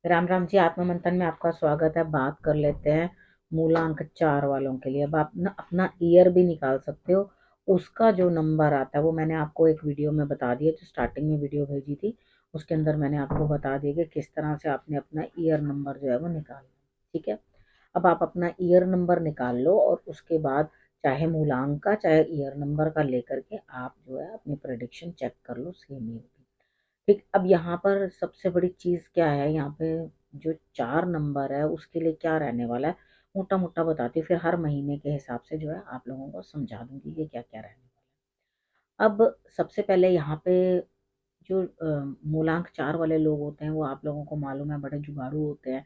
राम राम जी, आत्ममंथन में आपका स्वागत है। बात कर लेते हैं मूलांक 4 वालों के लिए। अब आप ना अपना ईयर भी निकाल सकते हो। उसका जो नंबर आता है वो मैंने आपको एक वीडियो में बता दिया, जो स्टार्टिंग में वीडियो भेजी थी उसके अंदर मैंने आपको बता दिया कि किस तरह से आपने अपना ईयर नंबर जो है वो निकालना है। ठीक है, अब आप अपना ईयर नंबर निकाल लो और उसके बाद चाहे मूलांक का चाहे ईयर नंबर का लेकर के आप जो है अपनी प्रेडिक्शन चेक कर लो सेम ईयर की। ठीक, अब यहाँ पर सबसे बड़ी चीज़ क्या है, यहाँ पे जो 4 नंबर है उसके लिए क्या रहने वाला है, मोटा-मोटा बताती हूँ, फिर हर महीने के हिसाब से जो है आप लोगों को समझा दूँगी कि क्या-क्या रहने वाला है। अब सबसे पहले यहाँ पे जो मूलांक 4 वाले लोग होते हैं वो आप लोगों को मालूम है बड़े जुगाड़ू होते हैं।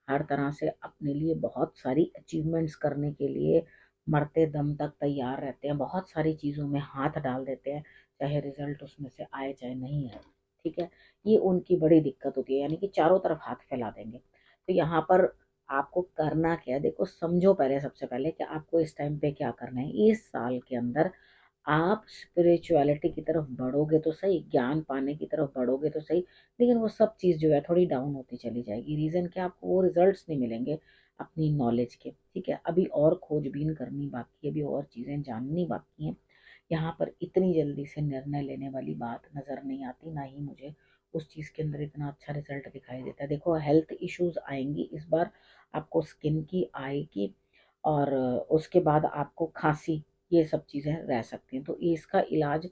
हर तरह से अपने लिए बहुत सारी अचीवमेंट्स करने के लिए मरते दम तक तैयार रहते हैं, बहुत सारी चीज़ों में हाथ डाल देते हैं, चाहे रिजल्ट उसमें से आए चाहे नहीं आए। ठीक है, ये उनकी बड़ी दिक्कत होती है, यानी कि चारों तरफ हाथ फैला देंगे। तो यहाँ पर आपको करना क्या है, देखो समझो पहले, सबसे पहले कि आपको इस टाइम पे क्या करना है। इस साल के अंदर आप स्पिरिचुअलिटी की तरफ बढ़ोगे तो सही, ज्ञान पाने की तरफ बढ़ोगे तो सही, लेकिन वो सब चीज़ जो है थोड़ी डाउन होती चली जाएगी। रीज़न क्या, आपको वो रिजल्ट्स नहीं मिलेंगे अपनी नॉलेज के। ठीक है, अभी और खोजबीन करनी बाकी है, अभी और चीज़ें जाननी बाकी हैं। यहाँ पर इतनी जल्दी से निर्णय लेने वाली बात नज़र नहीं आती, ना ही मुझे उस चीज़ के अंदर इतना अच्छा रिजल्ट दिखाई देता है। देखो, हेल्थ इश्यूज आएंगी इस बार, आपको स्किन की, आई की, और उसके बाद आपको खांसी, ये सब चीज़ें रह सकती हैं। तो ये इसका इलाज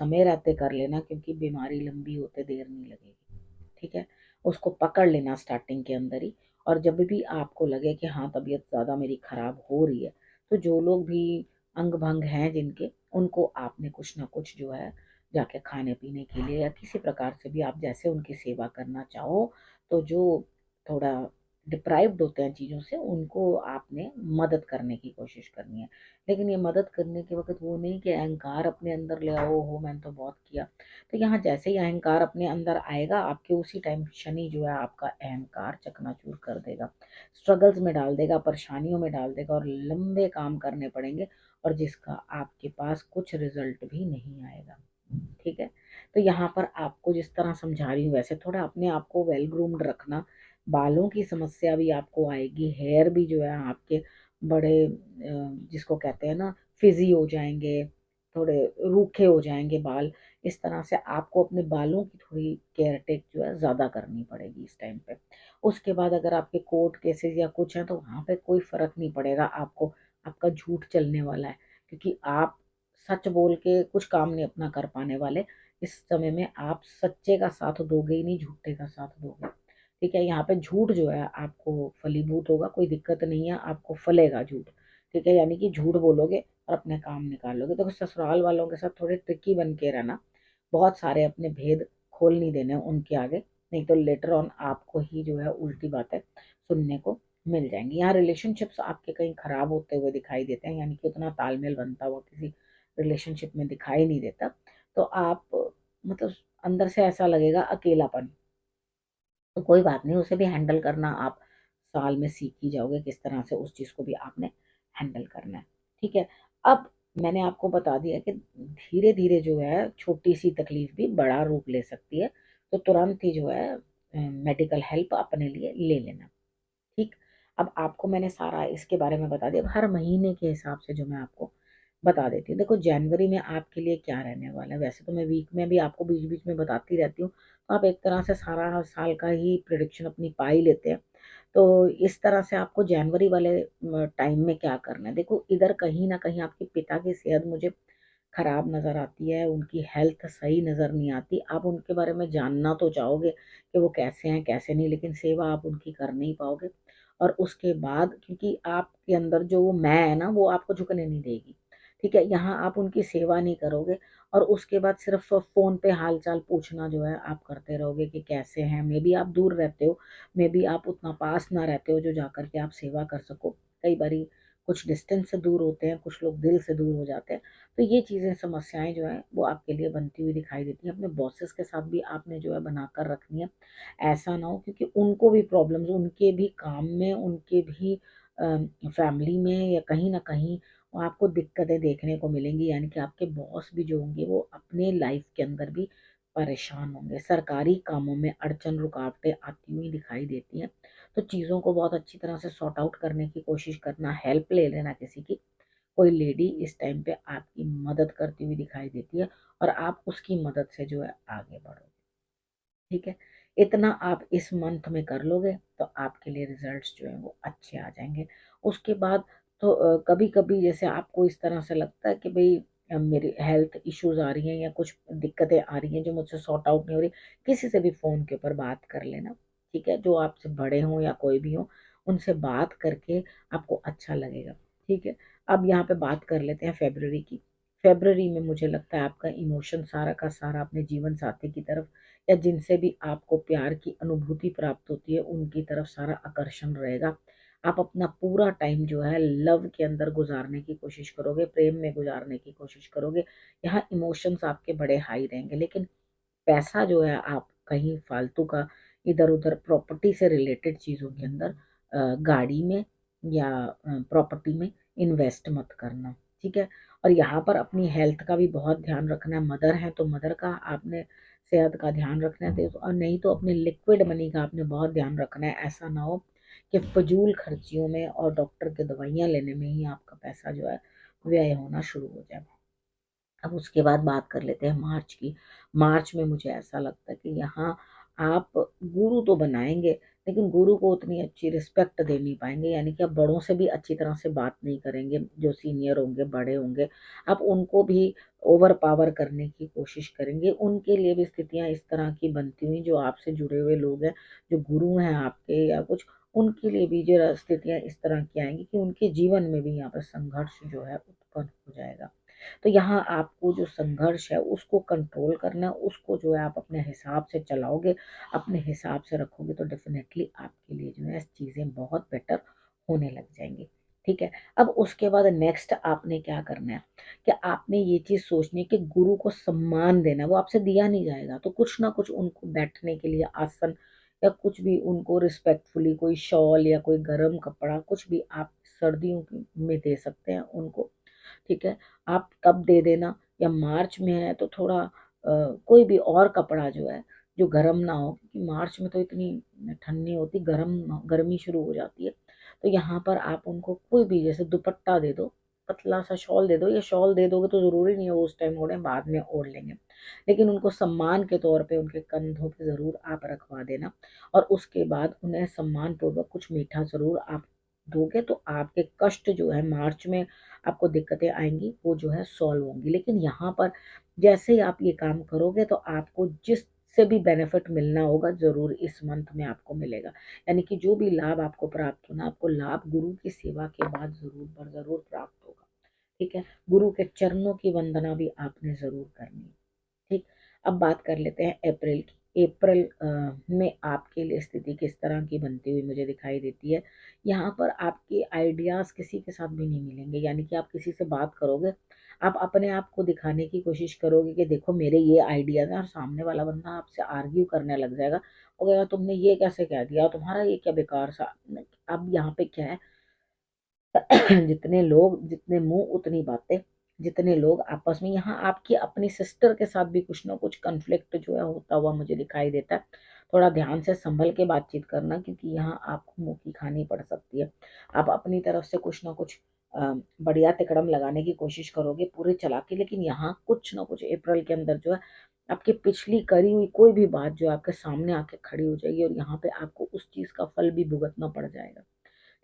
समय रहते कर लेना, क्योंकि बीमारी लंबी होते देर नहीं लगेगी। ठीक है, उसको पकड़ लेना स्टार्टिंग के अंदर ही। और जब भी आपको लगे कि हाँ तबीयत ज़्यादा मेरी ख़राब हो रही है, तो जो लोग भी अंग भंग हैं जिनके, उनको आपने कुछ ना कुछ जो है जाके खाने पीने के लिए या किसी प्रकार से भी आप जैसे उनकी सेवा करना चाहो, तो जो थोड़ा डिप्राइव्ड होते हैं चीज़ों से, उनको आपने मदद करने की कोशिश करनी है। लेकिन ये मदद करने के वक़्त वो नहीं कि अहंकार अपने अंदर ले आओ, हो मैंने तो बहुत किया। तो यहाँ जैसे ही अहंकार अपने अंदर आएगा, आपके उसी टाइम शनि जो है आपका अहंकार चकनाचूर कर देगा, स्ट्रगल्स में डाल देगा, परेशानियों में डाल देगा, और लंबे काम करने पड़ेंगे, और जिसका आपके पास कुछ रिजल्ट भी नहीं आएगा। ठीक है, तो यहाँ पर आपको जिस तरह समझा रही हूँ वैसे थोड़ा अपने आप को वेल ग्रूम्ड रखना। बालों की समस्या भी आपको आएगी, हेयर भी जो है आपके बड़े जिसको कहते हैं ना फिजी हो जाएंगे, थोड़े रूखे हो जाएंगे बाल। इस तरह से आपको अपने बालों की थोड़ी केयर टेक जो है ज़्यादा करनी पड़ेगी इस टाइम पे। उसके बाद अगर आपके कोर्ट केसेस या कुछ हैं तो वहाँ पे कोई फ़र्क नहीं पड़ेगा आपको, आपका झूठ चलने वाला है, क्योंकि आप सच बोल के कुछ काम नहीं अपना कर पाने वाले। इस समय में आप सच्चे का साथ दोगे ही नहीं, झूठे का साथ दोगे। ठीक है, यहाँ पे झूठ जो है आपको फलीभूत होगा, कोई दिक्कत नहीं है, आपको फलेगा झूठ। ठीक है, यानी कि झूठ बोलोगे और अपने काम निकालोगे। तो ससुराल वालों के साथ थोड़े ट्रिकी बन के रहना, बहुत सारे अपने भेद खोल नहीं देने उनके आगे, नहीं तो लेटर ऑन आपको ही जो है उल्टी बातें सुनने को मिल जाएंगी। यहाँ रिलेशनशिप्स आपके कहीं खराब होते हुए दिखाई देते हैं, यानी कि उतना तालमेल बनता हुआ किसी रिलेशनशिप में दिखाई नहीं देता। तो आप मतलब अंदर से ऐसा लगेगा अकेलापन। तो कोई बात नहीं, उसे भी हैंडल करना आप साल में सीख ही जाओगे, किस तरह से उस चीज़ को भी आपने हैंडल करना है। ठीक है, अब मैंने आपको बता दिया कि धीरे धीरे जो है छोटी सी तकलीफ भी बड़ा रूप ले सकती है, तो तुरंत ही जो है मेडिकल हेल्प अपने लिए ले लेना। ठीक, अब आपको मैंने सारा इसके बारे में बता दिया। अब हर महीने के हिसाब से जो मैं आपको बता देती हूँ। देखो, जनवरी में आपके लिए क्या रहने वाला है, वैसे तो मैं वीक में भी आपको बीच बीच में बताती रहती हूँ, तो आप एक तरह से सारा साल का ही प्रिडिक्शन अपनी पा ही लेते हैं। तो इस तरह से आपको जनवरी वाले टाइम में क्या करना है, देखो इधर कहीं ना कहीं आपके पिता की सेहत मुझे खराब नज़र आती है, उनकी हेल्थ सही नज़र नहीं आती। आप उनके बारे में जानना तो चाहोगे कि वो कैसे हैं कैसे नहीं, लेकिन सेवा आप उनकी कर नहीं पाओगे। और उसके बाद क्योंकि आपके अंदर जो वो मैं है ना, वो आपको झुकने नहीं देगी। ठीक है, यहाँ आप उनकी सेवा नहीं करोगे, और उसके बाद सिर्फ फ़ोन पे हाल-चाल पूछना जो है आप करते रहोगे कि कैसे हैं। मे बी आप दूर रहते हो, मे बी आप उतना पास ना रहते हो जो जाकर के आप सेवा कर सको। कई बारी कुछ डिस्टेंस से दूर होते हैं, कुछ लोग दिल से दूर हो जाते हैं। तो ये चीज़ें, समस्याएँ जो हैं वो आपके लिए बनती हुई दिखाई देती हैं। अपने बॉसेस के साथ भी आपने जो है बनाकर रखनी है। ऐसा ना हो, क्योंकि उनको भी प्रॉब्लम्स, उनके भी काम में, उनके भी फैमिली में या कहीं न कहीं आपको दिक्कतें देखने को मिलेंगी। यानी कि आपके बॉस भी जो होंगे वो अपने लाइफ़ के अंदर भी परेशान होंगे। सरकारी कामों में अड़चन रुकावटें आती हुई दिखाई देती हैं, तो चीज़ों को बहुत अच्छी तरह से सॉर्ट आउट करने की कोशिश करना, हेल्प ले लेना किसी की। कोई लेडी इस टाइम पे आपकी मदद करती हुई दिखाई देती है और आप उसकी मदद से जो है आगे बढ़ोगे। ठीक है, इतना आप इस मंथ में कर लोगे तो आपके लिए रिजल्ट्स जो है वो अच्छे आ जाएंगे। उसके बाद तो कभी कभी जैसे आपको इस तरह से लगता है कि भाई मेरी हेल्थ इश्यूज आ रही हैं या कुछ दिक्कतें आ रही हैं जो मुझसे सॉर्ट आउट नहीं हो रही, किसी से भी फोन के ऊपर बात कर लेना। ठीक है, जो आपसे बड़े हों या कोई भी हो, उनसे बात करके आपको अच्छा लगेगा। ठीक है, अब यहाँ पे बात कर लेते हैं फेब्रवरी की। फेब्रवरी में मुझे लगता है आपका इमोशन सारा का सारा अपने जीवन साथी की तरफ या जिनसे भी आपको प्यार की अनुभूति प्राप्त होती है उनकी तरफ सारा आकर्षण रहेगा। आप अपना पूरा टाइम जो है लव के अंदर गुजारने की कोशिश करोगे, प्रेम में गुजारने की कोशिश करोगे। यहाँ इमोशंस आपके बड़े हाई रहेंगे, लेकिन पैसा जो है आप कहीं फालतू का इधर उधर प्रॉपर्टी से रिलेटेड चीज़ों के अंदर गाड़ी में या प्रॉपर्टी में इन्वेस्ट मत करना। ठीक है, और यहाँ पर अपनी हेल्थ का भी बहुत ध्यान रखना है। मदर है तो मदर का आपने सेहत का ध्यान रखना है, तो और नहीं तो अपनी लिक्विड मनी का आपने बहुत ध्यान रखना है। ऐसा ना हो कि फजूल खर्चियों में और डॉक्टर के दवाइयाँ लेने में ही आपका पैसा जो है व्यय होना शुरू हो जाए। अब उसके बाद बात कर लेते हैं मार्च की। मार्च में मुझे ऐसा लगता है कि यहाँ आप गुरु तो बनाएंगे, लेकिन गुरु को उतनी अच्छी रिस्पेक्ट दे नहीं पाएंगे, यानी कि आप बड़ों से भी अच्छी तरह से बात नहीं करेंगे। जो सीनियर होंगे, बड़े होंगे, आप उनको भी ओवर पावर करने की कोशिश करेंगे। उनके लिए भी स्थितियां इस तरह की बनती हुई, जो आपसे जुड़े हुए लोग हैं, जो गुरु हैं आपके या कुछ, उनके लिए भी जो स्थितियां इस तरह की आएंगी कि उनके जीवन में भी यहाँ पर संघर्ष जो है उत्पन्न हो जाएगा। तो यहाँ आपको जो संघर्ष है उसको कंट्रोल करना है, उसको जो है आप अपने हिसाब से चलाओगे, अपने हिसाब से रखोगे तो डेफिनेटली आपके लिए जो है चीज़ें बहुत बेटर होने लग जाएंगी। ठीक है, अब उसके बाद नेक्स्ट आपने क्या करना है कि आपने ये चीज़ सोचनी है कि गुरु को सम्मान देना है। वो आपसे दिया नहीं जाएगा, तो कुछ ना कुछ उनको बैठने के लिए आसन या कुछ भी उनको रिस्पेक्टफुली कोई शॉल या कोई गर्म कपड़ा कुछ भी आप सर्दियों में दे सकते हैं उनको। ठीक है, आप तब दे देना। या मार्च में है तो थोड़ा कोई भी और कपड़ा जो है जो गर्म ना हो, क्योंकि मार्च में तो इतनी ठंड नहीं होती, गर्मी शुरू हो जाती है। तो यहाँ पर आप उनको कोई भी जैसे दुपट्टा दे दो, पतला सा शॉल दे दो। या शॉल दे दोगे तो ज़रूरी नहीं है वो उस टाइम ओढ़ें, बाद में ओढ़ लेंगे, लेकिन उनको सम्मान के तौर पे उनके कंधों पे ज़रूर आप रखवा देना। और उसके बाद उन्हें सम्मान पूर्वक कुछ मीठा ज़रूर आप दोगे, तो आपके कष्ट जो है मार्च में आपको दिक्कतें आएंगी वो जो है सॉल्व होंगी। लेकिन यहाँ पर जैसे ही आप ये काम करोगे तो आपको जिससे भी बेनिफिट मिलना होगा ज़रूर इस मंथ में आपको मिलेगा। यानी कि जो भी लाभ आपको प्राप्त होना, आपको लाभ गुरु की सेवा के बाद ज़रूर प्राप्त होगा। ठीक है, गुरु के चरणों की वंदना भी आपने ज़रूर करनी है। ठीक, अब बात कर लेते हैं अप्रैल की। अप्रैल में आपके लिए स्थिति किस तरह की बनती हुई मुझे दिखाई देती है। यहाँ पर आपके आइडियाज़ किसी के साथ भी नहीं मिलेंगे, यानी कि आप किसी से बात करोगे, आप अपने आप को दिखाने की कोशिश करोगे कि देखो मेरे ये आइडियाज़ हैं, और सामने वाला बंदा आपसे आर्ग्यू करने लग जाएगा। वो कहेगा तुमने ये कैसे कह दिया, तुम्हारा ये क्या बेकार सा। अब यहाँ पे क्या है, जितने लोग, जितने मुंह उतनी बातें। जितने लोग आपस में, यहाँ आपकी अपनी सिस्टर के साथ भी कुछ ना कुछ कन्फ्लिक्ट जो है होता हुआ मुझे दिखाई देता है। थोड़ा ध्यान से संभल के बातचीत करना, क्योंकि यहाँ आपको मुंह की खानी पड़ सकती है। आप अपनी तरफ से कुछ ना कुछ बढ़िया तिकड़म लगाने की कोशिश करोगे पूरे चला के, लेकिन यहाँ कुछ ना कुछ अप्रैल के अंदर जो है आपकी पिछली करी हुई कोई भी बात जो है आपके सामने आके खड़ी हो जाएगी, और यहाँ पे आपको उस चीज का फल भी भुगतना पड़ जाएगा।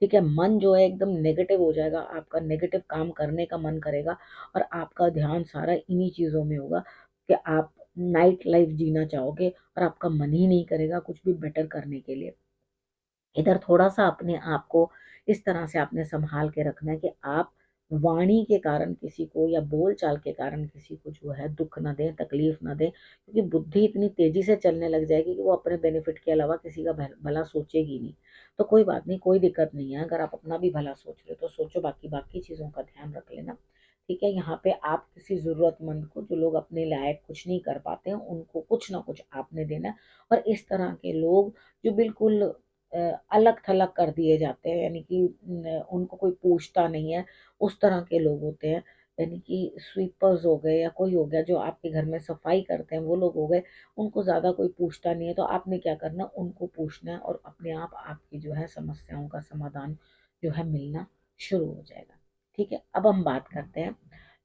ठीक है, मन जो है एकदम नेगेटिव हो जाएगा, आपका नेगेटिव काम करने का मन करेगा, और आपका ध्यान सारा इन्हीं चीज़ों में होगा कि आप नाइट लाइफ जीना चाहोगे, और आपका मन ही नहीं करेगा कुछ भी बेटर करने के लिए। इधर थोड़ा सा अपने आप को इस तरह से आपने संभाल के रखना है कि आप वाणी के कारण किसी को या बोल चाल के कारण किसी को जो है दुख ना दें, तकलीफ ना दें, क्योंकि बुद्धि इतनी तेजी से चलने लग जाएगी कि वो अपने बेनिफिट के अलावा किसी का भला सोचेगी नहीं। तो कोई बात नहीं, कोई दिक्कत नहीं है, अगर आप अपना भी भला सोच रहे हो तो सोचो, बाकी बाकी चीज़ों का ध्यान रख लेना। ठीक है, यहाँ पे आप किसी ज़रूरतमंद को, जो लोग अपने लायक कुछ नहीं कर पाते हैं, उनको कुछ ना कुछ आपने देना है। और इस तरह के लोग जो बिल्कुल अलग थलग कर दिए जाते हैं, यानी कि उनको कोई पूछता नहीं है, उस तरह के लोग होते हैं, यानी कि स्वीपर्स हो गए या कोई हो गया जो आपके घर में सफाई करते हैं, वो लोग हो गए, उनको ज़्यादा कोई पूछता नहीं है, तो आपने क्या करना, उनको पूछना है और अपने आप आपकी जो है समस्याओं का समाधान जो है मिलना शुरू हो जाएगा। ठीक है, अब हम बात करते हैं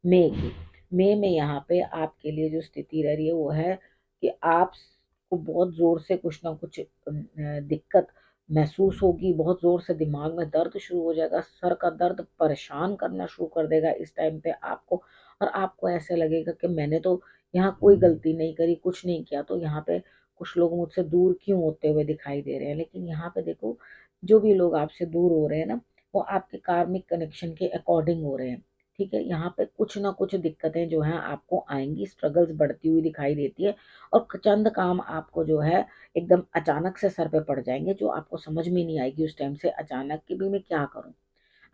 मई की। मई में यहाँ पे आपके लिए जो स्थिति रह रही है वो है कि आपको बहुत ज़ोर से कुछ ना कुछ दिक्कत महसूस होगी, बहुत ज़ोर से दिमाग में दर्द शुरू हो जाएगा, सर का दर्द परेशान करना शुरू कर देगा इस टाइम पे आपको, और आपको ऐसे लगेगा कि मैंने तो यहाँ कोई गलती नहीं करी, कुछ नहीं किया, तो यहाँ पे कुछ लोग मुझसे दूर क्यों होते हुए दिखाई दे रहे हैं। लेकिन यहाँ पे देखो, जो भी लोग आपसे दूर हो रहे हैं ना, वो आपके कार्मिक कनेक्शन के अकॉर्डिंग हो रहे हैं। ठीक है, यहाँ पे कुछ ना कुछ दिक्कतें जो हैं आपको आएंगी, स्ट्रगल्स बढ़ती हुई दिखाई देती है, और चंद काम आपको जो है एकदम अचानक से सर पे पड़ जाएंगे, जो आपको समझ में नहीं आएगी उस टाइम से अचानक कि भी मैं क्या करूं।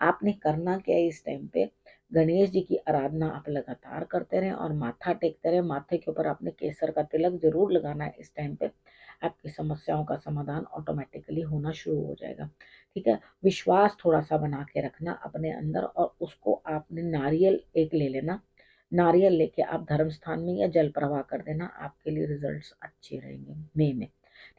आपने करना क्या है इस टाइम पे, गणेश जी की आराधना आप लगातार करते रहें और माथा टेकते रहें, माथे के ऊपर आपने केसर का तिलक जरूर लगाना है इस टाइम पे। आपकी समस्याओं का समाधान ऑटोमेटिकली होना शुरू हो जाएगा। ठीक है, विश्वास थोड़ा सा बना के रखना अपने अंदर, और उसको आपने नारियल एक ले लेना, नारियल लेके आप धर्म स्थान में या जल प्रवाह कर देना, आपके लिए रिजल्ट्स अच्छे रहेंगे मई में।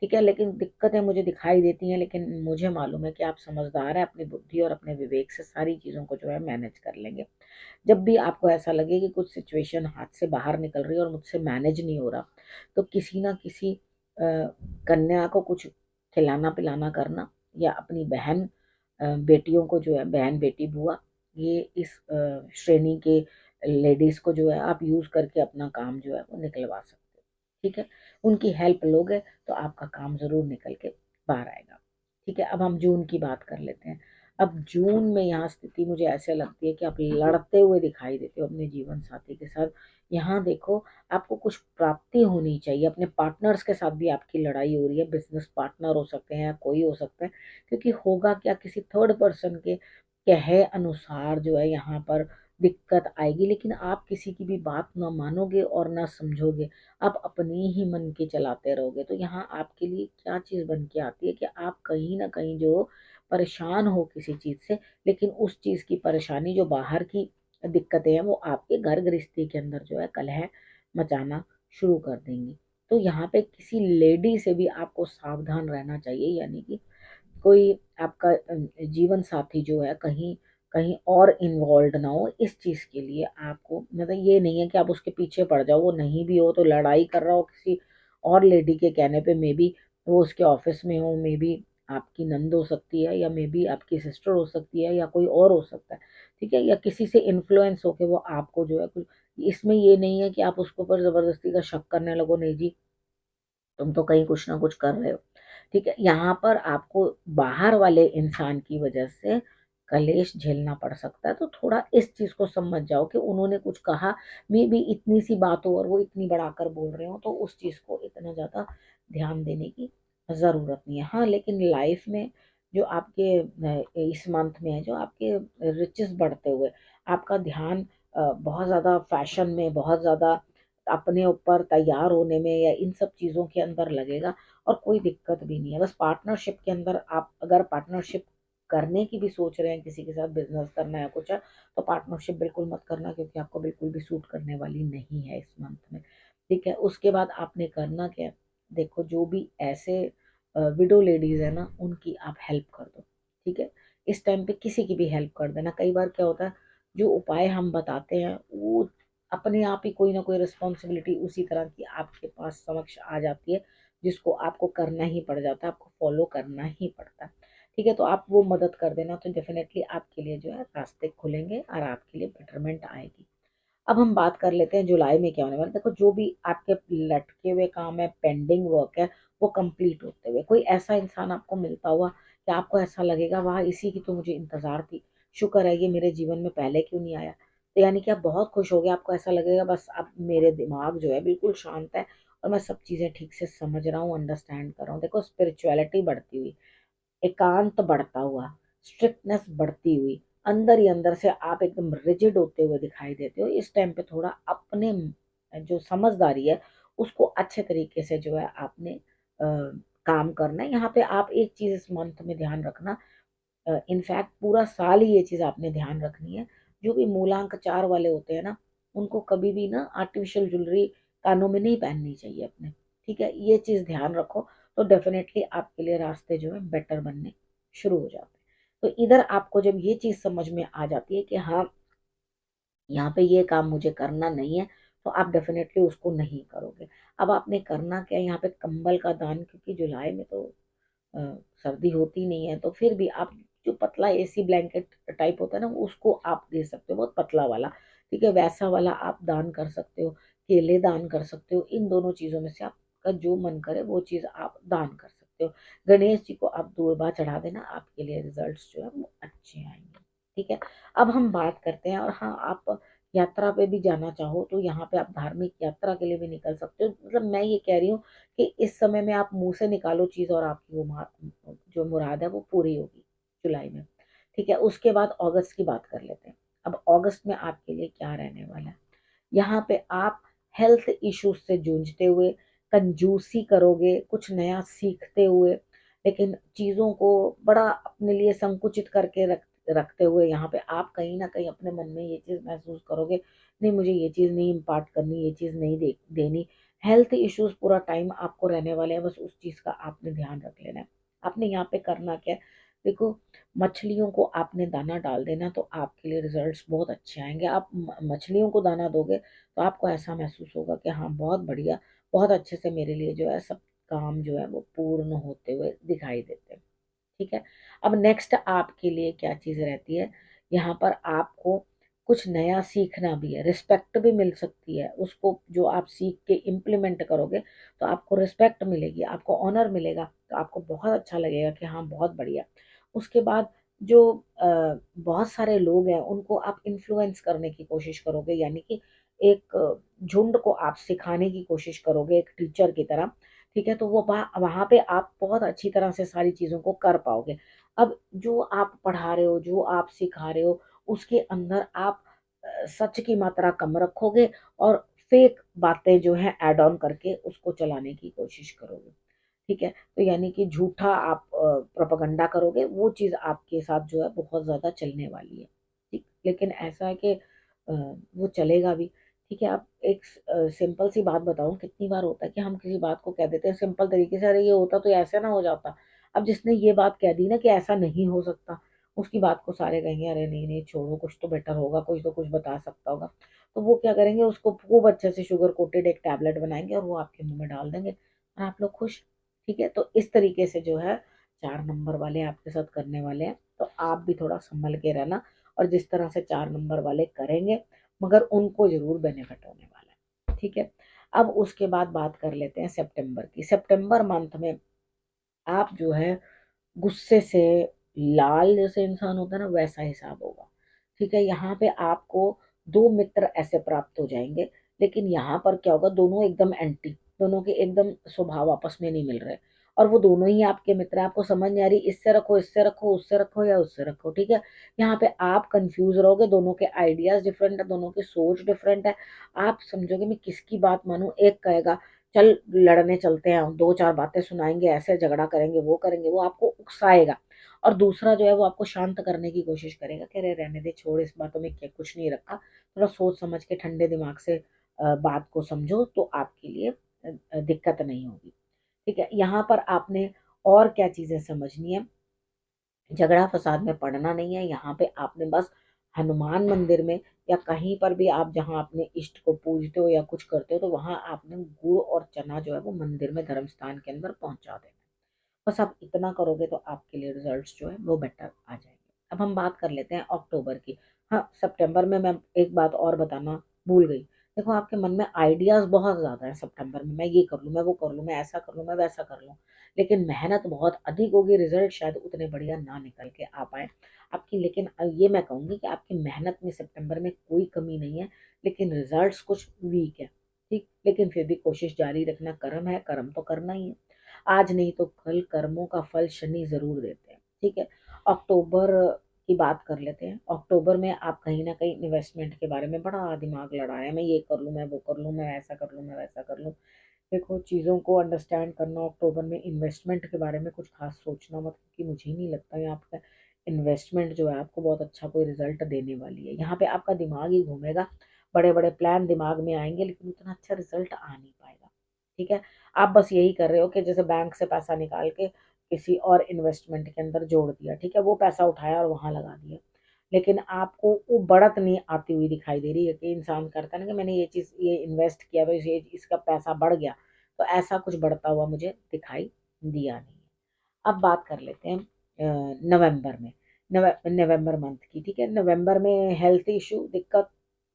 ठीक है, लेकिन दिक्कतें मुझे दिखाई देती हैं, लेकिन मुझे मालूम है कि आप समझदार हैं, अपनी बुद्धि और अपने विवेक से सारी चीज़ों को जो है मैनेज कर लेंगे। जब भी आपको ऐसा लगे कि कुछ सिचुएशन हाथ से बाहर निकल रही है और मुझसे मैनेज नहीं हो रहा, तो किसी ना किसी कन्या को कुछ खिलाना पिलाना करना, या अपनी बहन बेटियों को जो है, बहन बेटी बुआ, ये इस श्रेणी के लेडीज़ को जो है आप यूज़ करके अपना काम जो है वो निकलवा सकते हो। ठीक है, उनकी हेल्प लोगे तो आपका काम ज़रूर निकल के बाहर आएगा। ठीक है, अब हम जून की बात कर लेते हैं। अब जून में यहाँ स्थिति मुझे ऐसे लगती है कि आप लड़ते हुए दिखाई देते हो अपने जीवन साथी के साथ। यहाँ देखो, आपको कुछ प्राप्ति होनी चाहिए, अपने पार्टनर्स के साथ भी आपकी लड़ाई हो रही है, बिजनेस पार्टनर हो सकते हैं या कोई हो सकता है, क्योंकि होगा क्या, किसी थर्ड पर्सन के कहे अनुसार जो है यहाँ पर दिक्कत आएगी, लेकिन आप किसी की भी बात ना मानोगे और ना समझोगे, आप अपने ही मन के चलाते रहोगे। तो यहाँ आपके लिए क्या चीज़ बन के आती है कि आप कहीं ना कहीं जो परेशान हो किसी चीज़ से, लेकिन उस चीज़ की परेशानी जो बाहर की दिक्कतें हैं वो आपके घर गृहस्थी के अंदर जो है कलह मचाना शुरू कर देंगी। तो यहाँ पे किसी लेडी से भी आपको सावधान रहना चाहिए, यानी कि कोई आपका जीवन साथी जो है कहीं कहीं और इन्वॉल्व ना हो इस चीज़ के लिए। आपको मतलब ये नहीं है कि आप उसके पीछे पड़ जाओ, वो नहीं भी हो तो लड़ाई कर रहा हो किसी और लेडी के कहने पे, मे बी वो उसके ऑफिस में हो, मे बी आपकी नंद हो सकती है, या मे बी आपकी सिस्टर हो सकती है, या कोई और हो सकता है। ठीक है, या किसी से इन्फ्लुएंस होके वो आपको जो है कुछ, इसमें ये नहीं है कि आप उसके ऊपर ज़बरदस्ती का शक करने लगो, नहीं जी तुम तो कहीं कुछ ना कुछ कर रहे हो। ठीक है, यहाँ पर आपको बाहर वाले इंसान की वजह से कलेश झेलना पड़ सकता है, तो थोड़ा इस चीज को समझ जाओ कि उन्होंने कुछ कहा, मे बी इतनी सी बात हो और वो इतनी बढ़ाकर बोल रहे हो, तो उस चीज को इतना ज्यादा ध्यान देने की जरूरत नहीं है। हाँ, लेकिन लाइफ में जो आपके इस मंथ में है, जो आपके रिचेस बढ़ते हुए, आपका ध्यान बहुत ज्यादा फैशन में, बहुत ज्यादा अपने ऊपर तैयार होने में या इन सब चीज़ों के अंदर लगेगा, और कोई दिक्कत भी नहीं है। बस पार्टनरशिप के अंदर, आप अगर पार्टनरशिप करने की भी सोच रहे हैं, किसी के साथ बिजनेस करना है कुछ है, तो पार्टनरशिप बिल्कुल मत करना, क्योंकि आपको बिल्कुल भी सूट करने वाली नहीं है इस मंथ में। ठीक है, उसके बाद आपने करना क्या है, देखो जो भी ऐसे विडो लेडीज है ना, उनकी आप हेल्प कर दो। ठीक है, इस टाइम पे किसी की भी हेल्प कर देना। कई बार क्या होता है, जो उपाय हम बताते हैं वो अपने आप ही कोई ना कोई रिस्पॉन्सिबिलिटी उसी तरह की आपके पास समक्ष आ जाती है, जिसको आपको करना ही पड़ जाता है, आपको फॉलो करना ही पड़ता है। ठीक है, तो आप वो मदद कर देना, तो डेफिनेटली आपके लिए जो है रास्ते खुलेंगे और आपके लिए बेटरमेंट आएगी। अब हम बात कर लेते हैं जुलाई में क्या होने वाला है। देखो, जो भी आपके लटके हुए काम है, पेंडिंग वर्क है, वो कंप्लीट होते हुए, कोई ऐसा इंसान आपको मिलता हुआ कि आपको ऐसा लगेगा वाह, इसी की तो मुझे इंतजार थी, शुक्र है ये मेरे जीवन में पहले क्यों नहीं आया। तो यानी कि आप बहुत खुश हो गए, आपको ऐसा लगेगा बस अब मेरे दिमाग जो है बिल्कुल शांत है, और मैं सब चीज़ें ठीक से समझ रहा हूँ, अंडरस्टैंड कर रहा हूँ। देखो, स्पिरिचुअलिटी बढ़ती हुई, एकांत बढ़ता हुआ, स्ट्रिक्टनेस बढ़ती हुई, अंदर ही अंदर से आप एकदम रिजिड होते हुए दिखाई देते हो। इस टाइम पे थोड़ा अपने जो समझदारी है उसको अच्छे तरीके से जो है आपने काम करना है। यहाँ पे आप एक चीज इस मंथ में ध्यान रखना, इनफैक्ट पूरा साल ही ये चीज आपने ध्यान रखनी है, जो भी मूलांक 4 वाले होते हैं ना, उनको कभी भी ना आर्टिफिशियल ज्वेलरी कानों में नहीं पहननी चाहिए अपने। ठीक है, ये चीज ध्यान रखो, तो डेफिनेटली आपके लिए रास्ते जो है बेटर बनने शुरू हो जाते हैं। तो इधर आपको जब ये चीज समझ में आ जाती है कि हाँ, यहाँ पे ये काम मुझे करना नहीं है, तो आप डेफिनेटली उसको नहीं करोगे। अब आपने करना क्या है, यहाँ पे कंबल का दान, क्योंकि जुलाई में तो अ, सर्दी होती नहीं है, तो फिर भी आप जो पतला एसी ब्लैंकेट टाइप होता है ना, उसको आप दे सकते हो, बहुत पतला वाला। ठीक है, वैसा वाला आप दान कर सकते हो, केले दान कर सकते हो। इन दोनों चीजों में से आपका जो मन करे वो चीज आप दान कर सकते हो। गणेश जी को आप दूर्बा चढ़ा देना, आपके लिए रिजल्ट्स जो है वो अच्छे आएंगे। ठीक है, अब हम बात करते हैं, और हाँ, आप यात्रा पे भी जाना चाहो तो यहाँ पे आप धार्मिक यात्रा के लिए भी निकल सकते हो। मतलब मैं ये कह रही हूँ कि इस समय में आप मुंह से निकालो चीज और आपकी वो जो मुराद है वो पूरी होगी जुलाई में। ठीक है, उसके बाद अगस्त की बात कर लेते हैं। अब अगस्त में आपके लिए क्या रहने वाला है, यहाँ पे आप हेल्थ इश्यूज से जूझते हुए, कंजूसी करोगे, कुछ नया सीखते हुए, लेकिन चीजों को बड़ा अपने लिए संकुचित करके रखते हुए, यहाँ पे आप कहीं ना कहीं अपने मन में ये चीज महसूस करोगे, नहीं मुझे ये चीज नहीं इम्पार्ट करनी, ये चीज नहीं देनी। हेल्थ इश्यूज पूरा टाइम आपको रहने वाले हैं, बस उस चीज का आपने ध्यान रख लेना है। आपने यहाँ पे करना क्या है, देखो, मछलियों को आपने दाना डाल देना, तो आपके लिए रिजल्ट्स बहुत अच्छे आएंगे। आप मछलियों को दाना दोगे तो आपको ऐसा महसूस होगा कि हाँ बहुत बढ़िया, बहुत अच्छे से मेरे लिए जो है सब काम जो है वो पूर्ण होते हुए दिखाई देते हैं। ठीक है, अब नेक्स्ट आपके लिए क्या चीज रहती है, यहाँ पर आपको कुछ नया सीखना भी है, रिस्पेक्ट भी मिल सकती है उसको, जो आप सीख के इम्प्लीमेंट करोगे तो आपको रिस्पेक्ट मिलेगी, आपको ऑनर मिलेगा, तो आपको बहुत अच्छा लगेगा कि हाँ बहुत बढ़िया। उसके बाद जो बहुत सारे लोग हैं उनको आप इन्फ्लुएंस करने की कोशिश करोगे, यानी कि एक झुंड को आप सिखाने की कोशिश करोगे एक टीचर की तरह। ठीक है, तो वो वहां पे आप बहुत अच्छी तरह से सारी चीजों को कर पाओगे। अब जो आप पढ़ा रहे हो, जो आप सिखा रहे हो, उसके अंदर आप सच की मात्रा कम रखोगे, और फेक बातें जो है ऐड ऑन करके उसको चलाने की कोशिश करोगे। ठीक है, तो यानी कि झूठा आप प्रोपेगेंडा करोगे, वो चीज आपके साथ जो है बहुत ज्यादा चलने वाली है। ठीक, लेकिन ऐसा है कि वो चलेगा भी। ठीक है, आप एक सिंपल सी बात बताऊं, कितनी बार होता है कि हम किसी बात को कह देते हैं सिंपल तरीके से, अरे ये होता तो ऐसा ना हो जाता। अब जिसने ये बात कह दी ना कि ऐसा नहीं हो सकता, उसकी बात को सारे कहेंगे अरे नहीं नहीं छोड़ो, कुछ तो बेटर होगा, कुछ तो कुछ बता सकता होगा। तो वो क्या करेंगे, उसको खूब अच्छे से शुगर कोटेड एक टैबलेट बनाएंगे और वो आपके मुंह में डाल देंगे, और आप लोग खुश। ठीक है, तो इस तरीके से जो है 4 नंबर वाले आपके साथ करने वाले हैं, तो आप भी थोड़ा संभल के रहना। और जिस तरह से 4 नंबर वाले करेंगे, मगर उनको जरूर बेनिफिट होने वाला है। ठीक है, अब उसके बाद बात कर लेते हैं सितंबर की। सितंबर मंथ में आप जो है गुस्से से लाल जैसे इंसान होता है ना, वैसा हिसाब होगा। ठीक है, यहाँ पे आपको 2 मित्र ऐसे प्राप्त हो जाएंगे, लेकिन यहाँ पर क्या होगा, दोनों एकदम एंटी, दोनों के एकदम स्वभाव आपस में नहीं मिल रहे, और वो दोनों ही आपके मित्र हैं। आपको समझ नहीं आ रही इससे रखो, इससे रखो, उससे रखो या उससे रखो। ठीक है, यहाँ पे आप कंफ्यूज रहोगे, दोनों के आइडियाज डिफरेंट है, दोनों की सोच डिफरेंट है। आप समझोगे मैं किसकी बात मानूं, एक कहेगा चल लड़ने चलते हैं, 2-4 बातें सुनाएंगे, ऐसे झगड़ा करेंगे, वो आपको उकसाएगा। और दूसरा जो है वो आपको शांत करने की कोशिश करेगा कि अरे रहने दे, छोड़, इस बातों में क्या कुछ नहीं रखा, थोड़ा सोच समझ के ठंडे दिमाग से बात को समझो, तो आपके लिए दिक्कत नहीं होगी। ठीक है, यहाँ पर आपने और क्या चीजें समझनी है, झगड़ा फसाद में पड़ना नहीं है। यहाँ पे आपने बस हनुमान मंदिर में या कहीं पर भी आप जहाँ अपने इष्ट को पूजते हो या कुछ करते हो, तो वहां आपने गुड़ और चना जो है वो मंदिर में धर्म स्थान के अंदर पहुंचा देना। बस आप इतना करोगे तो आपके लिए रिजल्ट्स जो है वो बेटर आ जाएंगे। अब हम बात कर लेते हैं अक्टूबर की। हाँ, सितंबर में मैं एक बात और बताना भूल गई। देखो, आपके मन में आइडियाज बहुत ज्यादा है सितंबर में, मैं ये कर लूँ, मैं वो कर लूँ, मैं ऐसा कर लूँ, मैं वैसा कर लूँ, लेकिन मेहनत बहुत अधिक होगी, रिजल्ट शायद उतने बढ़िया ना निकल के आ पाए आपकी। लेकिन ये मैं कहूंगी कि आपकी मेहनत में सितंबर में कोई कमी नहीं है, लेकिन रिजल्ट्स कुछ वीक है। ठीक, लेकिन फिर भी कोशिश जारी रखना, कर्म है, कर्म तो करना ही है। आज नहीं तो कल कर्मों का फल शनि जरूर देते हैं। ठीक है, अक्टूबर की बात कर लेते हैं। अक्टूबर में आप कहीं ना कहीं इन्वेस्टमेंट के बारे में बड़ा दिमाग लड़ाए, मैं ये कर लूँ, मैं वो कर लूँ, मैं ऐसा कर लूँ, मैं वैसा कर लूँ। देखो, चीज़ों को अंडरस्टैंड करना, अक्टूबर में इन्वेस्टमेंट के बारे में कुछ खास सोचना मत, क्योंकि मुझे नहीं लगता यहाँ पे इन्वेस्टमेंट जो है आपको बहुत अच्छा कोई रिजल्ट देने वाली है। यहाँ पे आपका दिमाग ही घूमेगा, बड़े बड़े प्लान दिमाग में आएंगे लेकिन उतना अच्छा रिजल्ट आ नहीं पाएगा। ठीक है, आप बस यही कर रहे हो कि जैसे बैंक से पैसा निकाल के किसी और इन्वेस्टमेंट के अंदर जोड़ दिया, ठीक है, वो पैसा उठाया और वहां लगा दिया, लेकिन आपको वो बढ़त नहीं आती हुई दिखाई दे रही है। कि इंसान करता है ना कि मैंने ये चीज ये इन्वेस्ट किया तो इसे इसका पैसा बढ़ गया, तो ऐसा कुछ बढ़ता हुआ मुझे दिखाई दिया नहीं है। अब बात कर लेते हैं नवंबर में, नवंबर मंथ की। ठीक है, नवंबर में हेल्थ इशू, दिक्कत,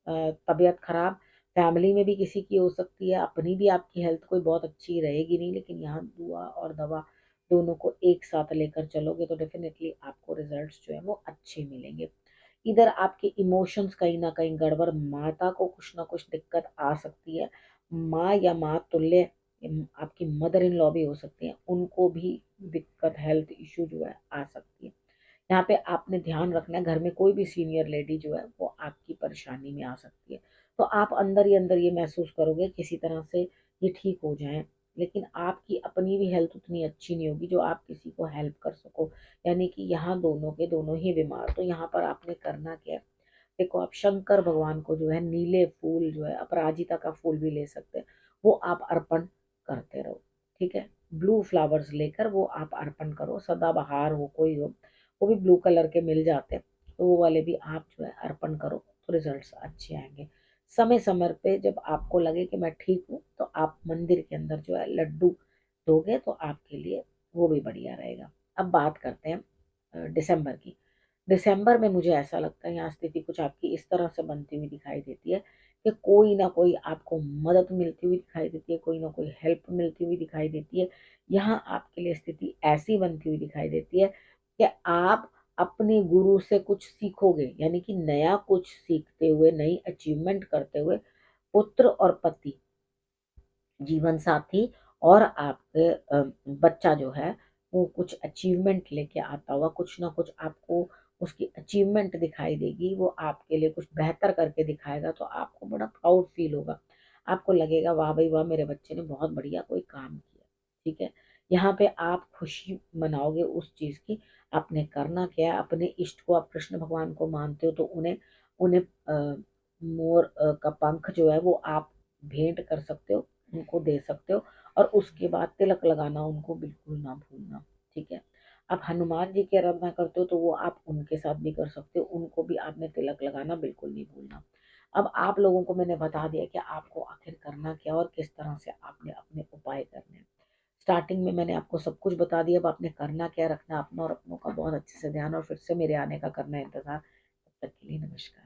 तबीयत खराब, फैमिली में भी किसी की हो सकती है, अपनी भी आपकी हेल्थ कोई बहुत अच्छी रहेगी नहीं, लेकिन यहाँ दुआ और दवा दोनों को एक साथ लेकर चलोगे तो डेफिनेटली आपको रिजल्ट्स जो है वो अच्छे मिलेंगे। इधर आपके इमोशंस कहीं ना कहीं गड़बड़, माता को कुछ ना कुछ दिक्कत आ सकती है, माँ या माँ तुल्य आपकी मदर इन लॉ भी हो सकती है, उनको भी दिक्कत, हेल्थ इशू जो है आ सकती है। यहाँ पे आपने ध्यान रखना है, घर में कोई भी सीनियर लेडी जो है वो आपकी परेशानी में आ सकती है, तो आप अंदर ही अंदर ये महसूस करोगे किसी तरह से ये ठीक हो जाए, लेकिन आपकी अपनी भी हेल्थ उतनी अच्छी नहीं होगी जो आप किसी को हेल्प कर सको। यानी कि यहाँ दोनों के दोनों ही बीमार। तो यहाँ पर आपने करना क्या है, देखो आप शंकर भगवान को जो है नीले फूल जो है, अपराजिता का फूल भी ले सकते हैं, वो आप अर्पण करते रहो। ठीक है, ब्लू फ्लावर्स लेकर वो आप अर्पण करो, सदाबहार हो कोई हो, वो भी ब्लू कलर के मिल जाते हैं, तो वो वाले भी आप जो है अर्पण करो तो रिजल्ट्स अच्छे आएंगे। समय समय पे जब आपको लगे कि मैं ठीक हूँ तो आप मंदिर के अंदर जो है लड्डू दोगे तो आपके लिए वो भी बढ़िया रहेगा। अब बात करते हैं दिसंबर की। दिसंबर में मुझे ऐसा लगता है यहाँ स्थिति कुछ आपकी इस तरह से बनती हुई दिखाई देती है कि कोई ना कोई आपको मदद मिलती हुई दिखाई देती है, कोई ना कोई हेल्प मिलती हुई दिखाई देती है। यहाँ आपके लिए स्थिति ऐसी बनती हुई दिखाई देती है कि आप अपने गुरु से कुछ सीखोगे, यानी कि नया कुछ सीखते हुए, नई अचीवमेंट करते हुए, पुत्र और पति, जीवन साथी और आपके बच्चा जो है वो कुछ अचीवमेंट लेके आता हुआ, कुछ ना कुछ आपको उसकी अचीवमेंट दिखाई देगी, वो आपके लिए कुछ बेहतर करके दिखाएगा, तो आपको बड़ा प्राउड फील होगा। आपको लगेगा वाह भाई वाह, मेरे बच्चे ने बहुत बढ़िया कोई काम किया। ठीक है, यहाँ पे आप खुशी मनाओगे उस चीज की। आपने करना क्या है, अपने इष्ट को, आप कृष्ण भगवान को मानते हो तो उन्हें उन्हें मोर का पंख जो है वो आप भेंट कर सकते हो, उनको दे सकते हो, और उसके बाद तिलक लगाना उनको बिल्कुल ना भूलना। ठीक है, आप हनुमान जी की आराधना करते हो तो वो आप उनके साथ भी कर सकते हो, उनको भी आपने तिलक लगाना बिल्कुल नहीं भूलना। अब आप लोगों को मैंने बता दिया कि आपको आखिर करना क्या और किस तरह से आपने अपने उपाय करने हैं। स्टार्टिंग में मैंने आपको सब कुछ बता दिया, अब आपने करना क्या, रखना अपना और अपनों का बहुत अच्छे से ध्यान, और फिर से मेरे आने का करना इंतजार। तब तक के लिए नमस्कार।